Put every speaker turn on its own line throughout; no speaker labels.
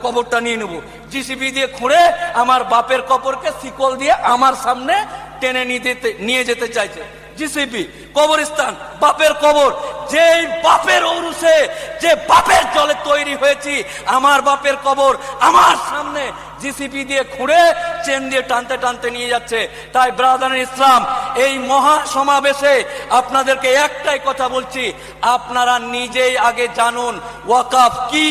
কবরটা নিয়ে নেবো। জিসিবি দিয়ে খুঁড়ে আমার বাপের কবরকে শিকল দিয়ে আমার সামনে টেনে নিয়ে যেতে চাইছে। জিসিবি কবরস্থান, বাপের কবর, যে বাপের ঔরসে, যে বাপের জলে তৈরি হয়েছি, আমার বাপের কবর আমার সামনে জিসিবি দিয়ে খুঁড়ে চেন দিয়ে টানতে টানতে নিয়ে যাচ্ছে। তাই ব্রাদার ইসলাম, এই মহা সমাবেশে আপনাদেরকে একটাই কথা বলছি, আপনারা নিজেই আগে জানুন ওয়াকাফ কি,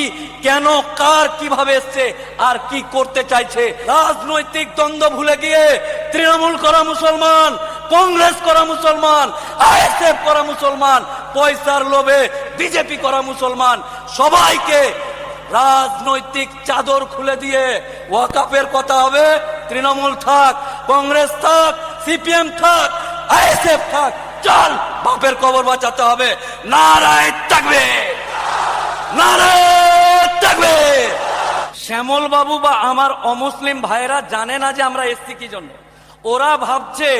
কেন, কার, কিভাবে এসছে আর কি করতে চাইছে। রাজনৈতিক দ্বন্দ্ব ভুলে গিয়ে তৃণমূল করা মুসলমান, কংগ্রেস করা মুসলমান, আইএসএফ করা মুসলমান, পয়সার লোভে বিজেপি করা মুসলমান, সবাইকে রাজনৈতিক চাদর খুলে দিয়ে ওয়াকাফের কথা হবে। তৃণমূল থাক, কংগ্রেস থাক, সিপিএম থাক, আইএসএফ থাক, চল বাপের কবর বাঁচাতে হবে। নারায়ে তাকবীর, নারায়ে তাকবীর। শ্যামল বাবু বা আমার অমুসলিম ভাইরা জানে না যে আমরা এসছি কি জন্য। ওরা ভাবছে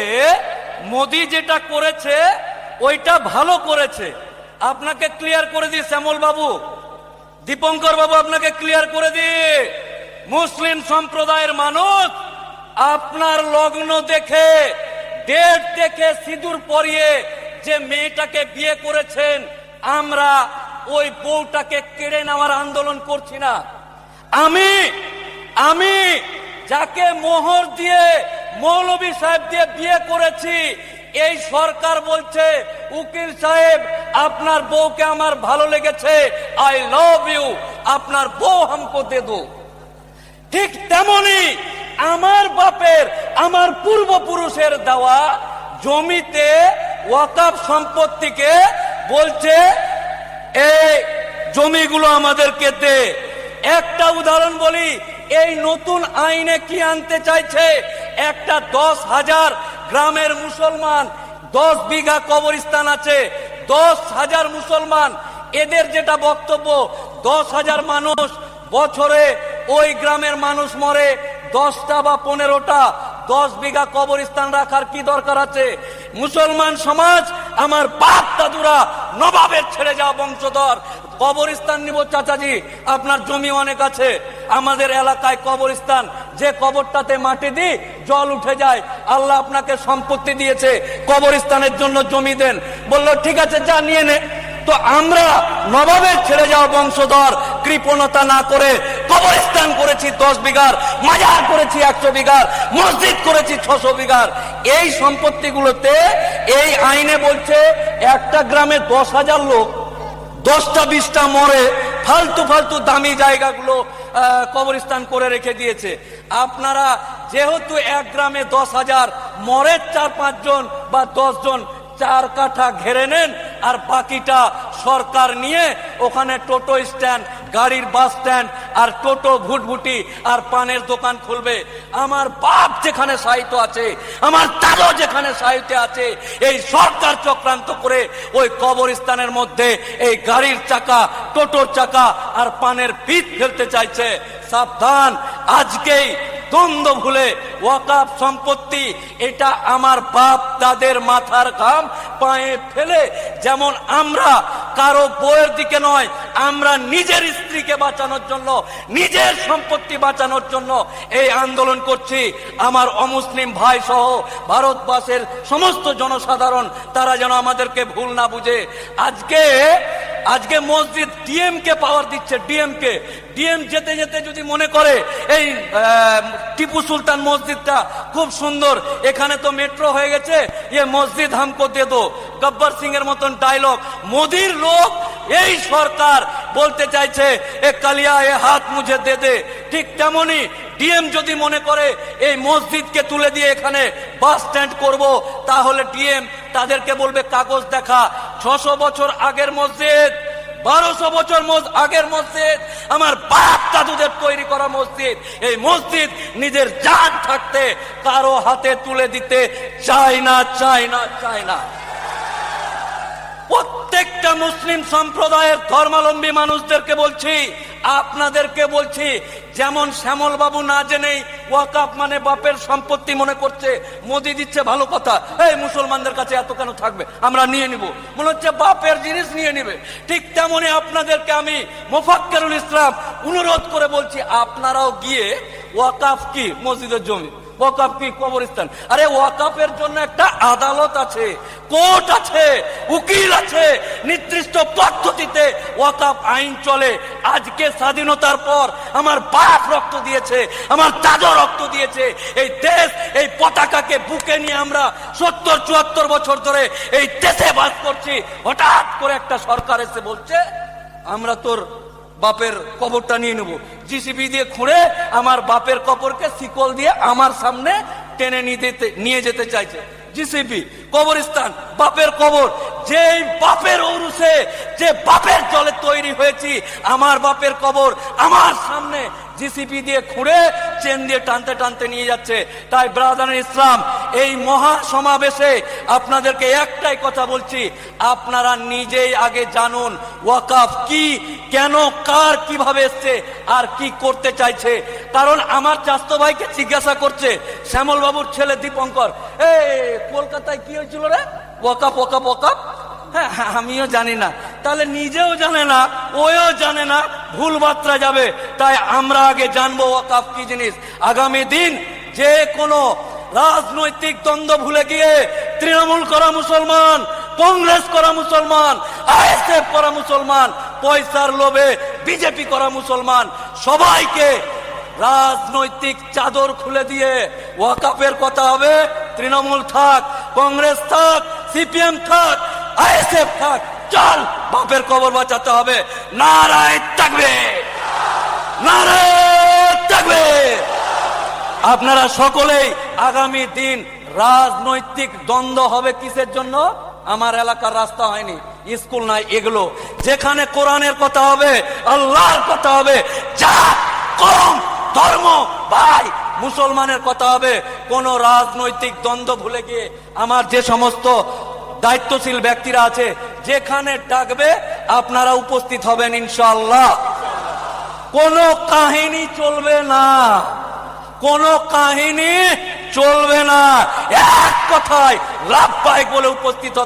মোদি যেটা করেছে ওইটা ভালো করেছে। আপনাকে ক্লিয়ার করে দিই শ্যামল বাবু, দীপঙ্কর বাবু, আপনাকে ক্লিয়ার করে দিই, মুসলিম সম্প্রদায়ের মানুষ আপনার লগ্ন দেখে, ডেট দেখে, সিঁদুর পরিয়ে যে মেয়েটাকে বিয়ে করেছেন, আমরা ওই বউটাকে কেড়ে নেওয়ার আন্দোলন করছি না। আমি যাকে মোহর দিয়ে, মৌলভী সাহেব দিয়ে বিয়ে করেছি, এই সরকার বলছে উকিল সাহেব আপনার বউকে আমার ভালো লেগেছে, আই লাভ ইউ, আপনার বউ হামকো দে দো। ঠিক তেমনি আমার বাপের, আমার পূর্বপুরুষের দেওয়া জমিতে ওয়াকাফ সম্পত্তিকে বলছে এই জমিগুলো আমাদেরকে দে। একটা উদাহরণ বলি, এই নতুন আইনে কি আনতে চাইছে, একটা 10,000 গ্রামের মুসলমান, 10 বিঘা কবরস্থান আছে, 10,000 মুসলমান, এদের যেটা বক্তব্য 10,000 মানুষ বছরে ওই গ্রামের মানুষ মরে 10টা বা 15টা, 10 বিঘা কবরস্থান রাখার কি দরকার আছে? মুসলমান সমাজ, আমার বাপ দাদুরা নবাবের ছেড়ে যাওয়া বংশধর, কবরস্থান নিব চাচাজি, আপনার জমি অনেক আছে, আমাদের এলাকায় কবরস্থান, যে কবরটাতে মাটি দিই জল উঠে যায়, আল্লাহ আপনাকে সম্পত্তি দিয়েছে, কবরস্থানের জন্য জমি দেন। বললো ঠিক আছে, যা নিয়ে নে। তো আমরা নবাবের ছেড়ে যাওয়া বংশধর কৃপণতা না করে কবরস্থান করেছি 10 বিঘার, মাজার করেছি 100 বিঘার, মসজিদ করেছি 600 বিঘার। এই সম্পত্তিগুলোতে এই আইনে বলছে একটা গ্রামে 10,000 লোক, 10টা 20টা মরে, ফালতু ফালতু দামি জায়গাগুলো কবরস্থান করে রেখে দিয়েছে। আপনারা যেহেতু এক গ্রামে 10,000 মরে 4-5 জন বা 10 জন, 4 কাঠা ঘেরে নেন, আর বাকিটা সরকার নিয়ে ওখানে টোটো স্ট্যান্ড, গাড়ির বাস স্ট্যান্ড আর টোটো ভুটভুটি আর পানের দোকান খুলবে। আমার বাপ যেখানে সাহিত্য আছে, আমার দাদু যেখানে সাহিত্যে আছে, এই সরকার চক্রান্ত করে ওই কবরস্থানের মধ্যে এই গাড়ির চাকা, টোটোর চাকা আর পানের পিঠ ফেলতে চাইছে। সাবধান, আজকেই দ্বন্দ্ব ভুলে ওয়াকাফ সম্পত্তি, এটা আমার বাপ দাদের মাথার ঘাম পায়ে ফেলে, যেমন আমরা কারো বউয়ের দিকে নয়, আমরা নিজের স্ত্রীকে বাঁচানোর জন্য, নিজের সম্পত্তি বাঁচানোর জন্য এই আন্দোলন করছি। আমার অমুসলিম ভাই সহ ভারতবর্ষের সমস্ত জনসাধারণ, তারা যেন আমাদেরকে ভুল না বুঝে। আজকে মসজিদ ডিএম কে পাওয়ার দিচ্ছে, ডিএম যেতে যেতে যদি মনে করে এই টিপু সুলতান মসজিদটা খুব সুন্দর, এখানে তো মেট্রো হয়ে গেছে, ये মসজিদ হামকো দে দো, গব্বর সিং এর মতন ডায়লগ। মোদির লোক, এই সরকার বলতে চাইছে এ কালিয়া এ হাত মুঝে দে দে। ঠিক তেমনি ডিএম যদি মনে করে এই মসজিদকে তুলে দিয়ে এখানে বাস স্ট্যান্ড করব, তাহলে ডিএম তাদেরকে বলবে কাগজ দেখা। 600 বছর আগের মসজিদ, 1200 বছর আগের মসজিদ, আমার বাপ দাদুদের তৈরি করা মসজিদ, এই মসজিদ নিজের জান থাকতে কারো হাতে তুলে দিতে চায় না। প্রত্যেকটা মুসলিম সম্প্রদায়ের ধর্মাবলম্বী মানুষদেরকে বলছি, আপনাদেরকে বলছি, যেমন শ্যামল বাবু না জেনেই ওয়াকাফ মানে বাপের সম্পত্তি মনে করছে, মোদি দিচ্ছে ভালো কথা, এই মুসলমানদের কাছে এত কেন থাকবে, আমরা নিয়ে নিব, মনে হচ্ছে বাপের জিনিস নিয়ে নিবে। ঠিক তেমনি আপনাদেরকে আমি মোফাক্কেরুল ইসলাম অনুরোধ করে বলছি, আপনারাও গিয়ে ওয়াকাফ কি মসজিদের জমি, ওয়াকাফ কি কবরস্থান, আরে ওয়াকাফের জন্য একটা আদালত আছে, কোর্ট আছে, উকিল আছে, নির্দিষ্ট পদ্ধতিতে ওয়াকাফ আইন চলে। আজকে স্বাধীনতার পর আমার বাপ রক্ত দিয়েছে, আমার দাদা রক্ত দিয়েছে, এই দেশ, এই পতাকাকে বুকে নিয়ে আমরা ৭০-৭৪ বছর ধরে এই দেশে বাস করছি। হঠাৎ করে একটা সরকার এসে বলছে আমরা তোর বাপের কবরটা নিয়ে নেব, জিসিবি দিয়ে খুঁড়ে আমার বাপের কবরকে শিকল দিয়ে আমার সামনে টেনে নিয়ে যেতে চাইছে। জিসিবি, কবরস্থান, বাপের কবর, যে বাপের ঔরসে, যে বাপের জলে তৈরি হয়েছি, আমার বাপের কবর আমার সামনে জিসিপি দিয়ে খুঁড়ে চেন দিয়ে টানতে টানতে নিয়ে যাচ্ছে। তাই ব্রাদার ইসলাম, এই মহা সমাবেশে আপনাদেরকে একটাই কথা বলছি, আপনারা নিজেই আগে জানুন ওয়াকাফ কি, কেন, কার, কিভাবে এসছে আর কি করতে চাইছে। কারণ আমার চাস্তো ভাইকে জিজ্ঞাসা করছে শ্যামল বাবুর ছেলে দীপঙ্কর, কলকাতায় কি হয়েছিল রে, ওয়াকাফ ওয়াকাফ ওয়াকাফ। হ্যাঁ, আমিও জানি না, তাহলে নিজেও জানে না, ওও জানে না, ভুল বার্তা যাবে। তাই আমরা আগে জানবো ওয়াকাফ কি জিনিস। আগামী দিন যে কোনো রাজনৈতিক দ্বন্দ্ব ভুলে গিয়ে তৃণমূল করা মুসলমান, কংগ্রেস করা মুসলমান, আইএসএফ করা মুসলমান, পয়সার লোভে বিজেপি করা মুসলমান, সবাইকে রাজনৈতিক চাদর খুলে দিয়ে ওয়াকাফের কথা হবে। তৃণমূল থাক, কংগ্রেস থাক, সিপিএম থাক, আইএসএফ থাক, চল বাপের কবর বাঁচাতে হবে। নারায়ে তাকবীর, নারায়ে তাকবীর। আপনারা সকলেই আগামী দিন রাজনৈতিক দ্বন্দ্ব হবে কিসের জন্য? আমার এলাকার রাস্তা হয়নি, স্কুল নাই, এগুলো যেখানে কোরআনের কথা হবে, আল্লাহর কথা হবে, জাত, কওম, ধর্ম, ভাই মুসলমানের কথা হবে। কোন রাজনৈতিক দ্বন্দ্ব ভুলে গিয়ে আমার যে সমস্ত দায়িত্বশীল ব্যক্তিরা আছে, যেখানে ডাকবে আপনারা উপস্থিত হবেন ইনশাআল্লাহ। কোনো কাহিনী চলবে না, কোনো কাহিনী চলবে না, এক কথায় লাভবাহিক বলে উপস্থিত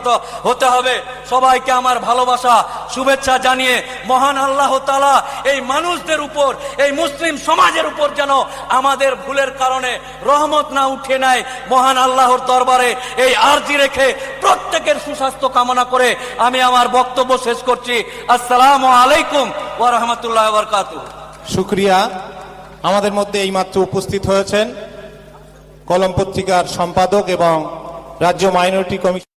হতে হবে। সবাইকে আমার ভালোবাসা, শুভেচ্ছা জানিয়ে মহান আল্লাহ তাআলা এই মানুষদের উপর, এই মুসলিম সমাজের উপর যেন আমাদের ভুলের কারণে রহমত না উঠে নেয়, মহান আল্লাহর দরবারে এই আরজি রেখে প্রত্যেকের সুস্বাস্থ্য কামনা করে আমি আমার বক্তব্য শেষ করছি। আসসালামু আলাইকুম ওয়া রাহমাতুল্লাহি ওয়া বারাকাতুহু।
শুকরিয়া। আমাদের মধ্যে এইমাত্র উপস্থিত হয়েছেন কলম পত্রিকার সম্পাদক এবং রাজ্য মাইনরিটি কমিশন